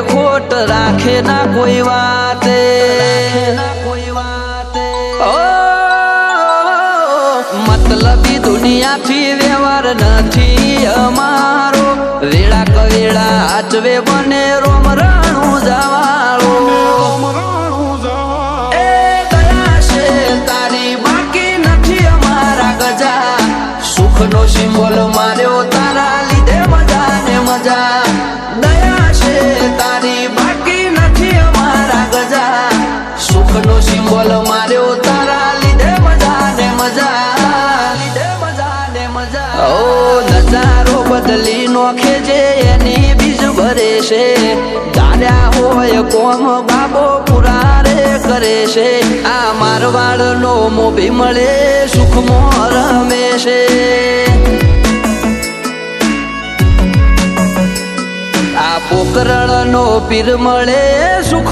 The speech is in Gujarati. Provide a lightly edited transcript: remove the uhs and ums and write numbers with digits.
ખોટ રાખે ના કોઈ વાતે મતલબી દુનિયાથી વ્યવહાર નથી અમારો વેળા કવેળા આચવે બને રોમ રાણું જવાળો એ દયા છે તારી બાકી નથી અમારા ગજા સુખનો સિમ્બોલ માર્યો તારા લીધે મજા ને મજા દયા છે તારી બાકી નથી અમારા ગજા સુખનો સિમ્બોલ માર્યો તારા લીધે મજા ને મજા નજારો બદલી નોખે છે એની બીજ ભરે છે દાડ્યા હોય કોમ બાબો પુરારે કરે છે આ મારવાડ નો મોભી મળે સુખમાં રમે છે આ પોકરણ નો પીર મળે સુખ